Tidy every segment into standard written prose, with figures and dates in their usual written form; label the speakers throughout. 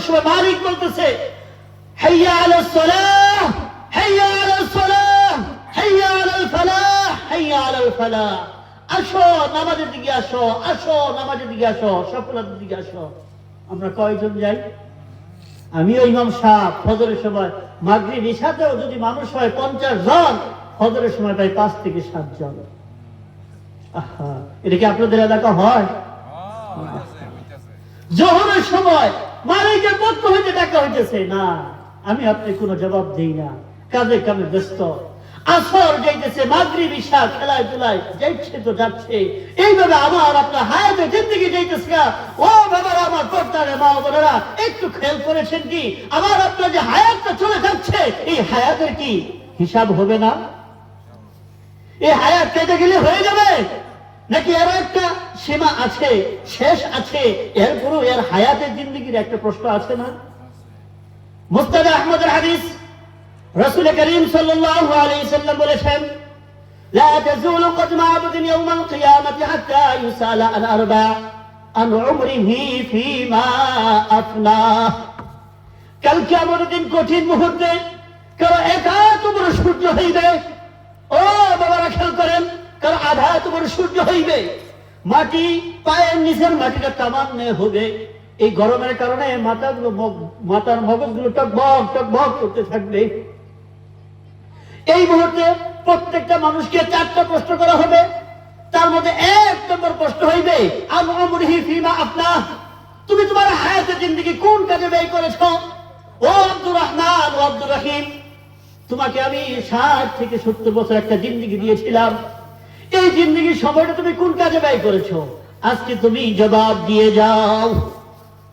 Speaker 1: সময় মালিক বলতেছে হাইয়া আলাস সালাহ, হাইয়া আলাস সালাহ, হাইয়া আলাল ফালাহ, হাইয়া আলাল ফালাহ। আসো নামাজের দিকে আসো, আসো নামাজের দিকে আসো, সফলতার দিকে আসো। আমরা কয়জন যাই? আমিও ইমাম সাহেব ফজরের সময়, মাগরিব ইশাতেও যদি মানুষ হয় 50 জন, ফজরের সময় প্রায় 5 থেকে 7 জন। এটা কি আপনাদের এলাকা হয়? জোহরের সময় মালিকের পক্ষ হইতে ডাকা হইতেছে না, আমি আপনি কোনো জবাব দেই না, কাজে কামে ব্যস্ত। আসর যাইতেছে, মাগরিব ইশা খেলায় ধুলায় যাইছে তো যাচ্ছে। এইভাবে আমার আপনার হায়াতে জিন্দেগি যাইতেছে। ও বাবারা, আমার পর্দারে মা বোনেরা, একটু খেয়াল করেছেন কি আমার আপনার যে হায়াতটা চলে যাচ্ছে, এই হায়াতের কি হিসাব হবে না? এই হায়াত কেটে গেলে হয়ে যাবে নাকি এর একটা সীমা আছে, শেষ আছে? এরপরও এর হায়াতের জিন্দেগির একটা প্রশ্ন আছে না? মুস্তাদ আহমদের হাদিস, রাসূল করিম সাল্লাল্লাহু আলাইহি সাল্লাম বলেছেন, লা তাজুলু কদমা আবদিন ইয়াওমাল কিয়ামাতি হাত্তা ইউসালা আন আরবা আন উমরিহি ফীমা আফনা। কাল কিয়ামতের দিন কঠিন মুহূর্তে কারো একা তোমার সূর্য হইবে। ও বাবারা খেয়াল করেন, কারো আধা তোমার সূর্য হইবে। মাটি পায়ের নিচের মাটিটা তামান্নে হবে। এই গরমের কারণে মাথার মগজগুলো টকবক টকবক করতে থাকবে। এই মুহূর্তে প্রত্যেকটা মানুষকে 4টা প্রশ্ন করা হবে। তার মধ্যে 1 নম্বর প্রশ্ন হইবে আন উমরিহি ফীমা আফনা। তুমি তোমার হায়াতের জিন্দেগি কোন কাজে ব্যয় করেছো? ও আব্দুর রহমান, ও আব্দুর রহিম, তোমাকে আমি 60 থেকে 70 বছর একটা জিন্দেগি দিয়েছিলাম। এই জিন্দেগির সময়টা তুমি কোন কাজে ব্যয় করেছো? আজকে তুমি জবাব দিয়ে যাও।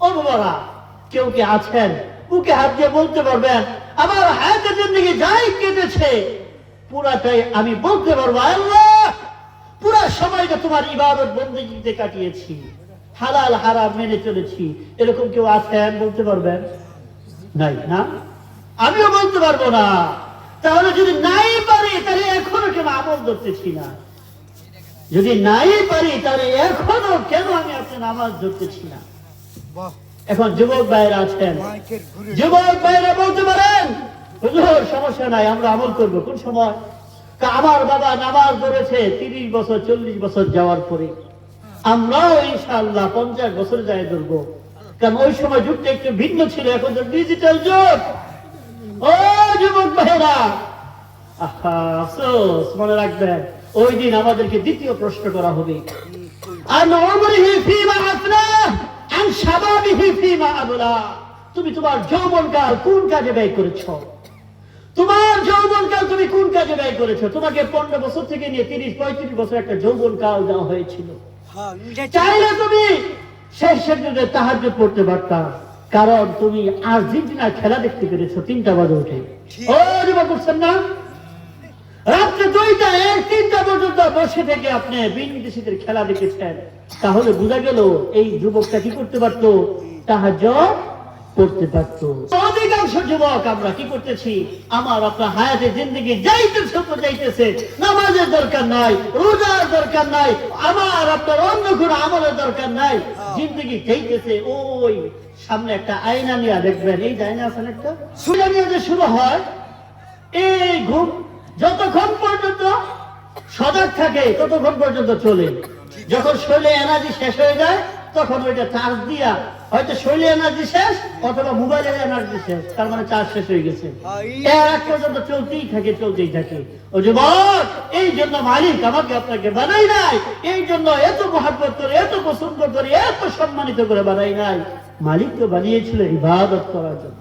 Speaker 1: ও বাবারা, কেউ কি আছেন বুকে হাত দিয়ে বলতে পারবেন আমার হায়াতের জিন্দেগি যাই কেটেছে পুরাটাই আমি বলতে পারবো আল্লাহ পুরা সময়টা তোমার ইবাদত বন্দেগীতে কাটিয়েছি, হালাল হারাম মেনে চলেছি? এরকম কেউ আছেন? বলতে পারবেন? নাই না? আমিও বলতে পারবো না। তাহলে যদি নাই পারি তাহলে এখনো কেন আমল ধরতেছি না? যদি নাই পারি তাহলে এখনো কেন আমি আপনার নামাজ ধরতেছি না? এখন যুবক ভাইরা আছেন, যুবক ভাইরা বলতে পারেন হুজুর সমস্যা নাই, আমরা আমল করব। কোন সময়? আমার বাবা নামাজ ধরেছে 30 বছর 40 বছর যাওয়ার পরে, আমরাও ইনশাআল্লাহ 50 বছর যাই ধরবো। কারণ ওই সময় যুগটা একটু ভিন্ন ছিল, এখন তো ডিজিটাল যুগ। ও যুবক ভাইরা, আফসোস, মনে রাখবেন ওই দিন আমাদেরকে দ্বিতীয় প্রশ্ন করা হবে। আন উমরিহি ফীমা আফনা আন শাবাবিহি ফীমা আবলা। তুমি তোমার যৌবনকাল কোন কাজে ব্যয় করেছো? তোমার যৌবনকাল তুমি কোন কাজে ব্যয় করেছো? তোমাকে 15 বছর থেকে নিয়ে 30-35 বছর একটা যৌবনকাল দেওয়া হয়েছিল। চাইলে তুমি শেষের দিনে তাহাজ্জুদ পড়তে পারতা, কারণ তুমি আর্জেন্টিনার খেলা দেখতে পেরেছো 3টা বাজে উঠে। ও যুবক করছেন না? রাত্রে 2টা 1-3টা পর্যন্ত বসে থেকে আপনি বিদেশিদের খেলা দেখেছেন। তাহলে বোঝা গেল এই যুবকটা কি করতে পারতো? তাহাজ্জুদ পড়তে পারতো। অধিকাংশ যুবক আমরা কি করতেছি? আমার আপনার হায়াতের জিন্দেগি যাইতেছে তো যাইতেছে, নামাজের দরকার নাই, রোজার দরকার নাই, আমার আপনার অন্য কোনো আমলের দরকার নাই, জিন্দেগি যাইতেছে। ওই সামনে একটা আয়না নিয়ে দেখবেন, এই আয়না আছে একটা, সুজা নিয়ে যে শুরু হয় এই ঘুম, যতক্ষণ পর্যন্ত সজাগ থাকে ততক্ষণ পর্যন্ত চলে। যখন শরীরে এনার্জি শেষ হয়ে যায় তখন ওইটা চার্জ দিয়া, হয়তো শরীরে এনার্জি শেষ অথবা মোবাইলের এনার্জি শেষ, তার মানে চার্জ শেষ হয়ে গেছে, এক পর্যন্ত চলতেই থাকে চলতেই থাকে। ও যুবক, এই জন্য মালিক আমাকে আপনাকে বানাই নাই, এই জন্য এত মহব্বত করে, এত পছন্দ করে, এত সম্মানিত করে বানাই নাই। মালিক তো বানিয়েছিল ইবাদত করার জন্য।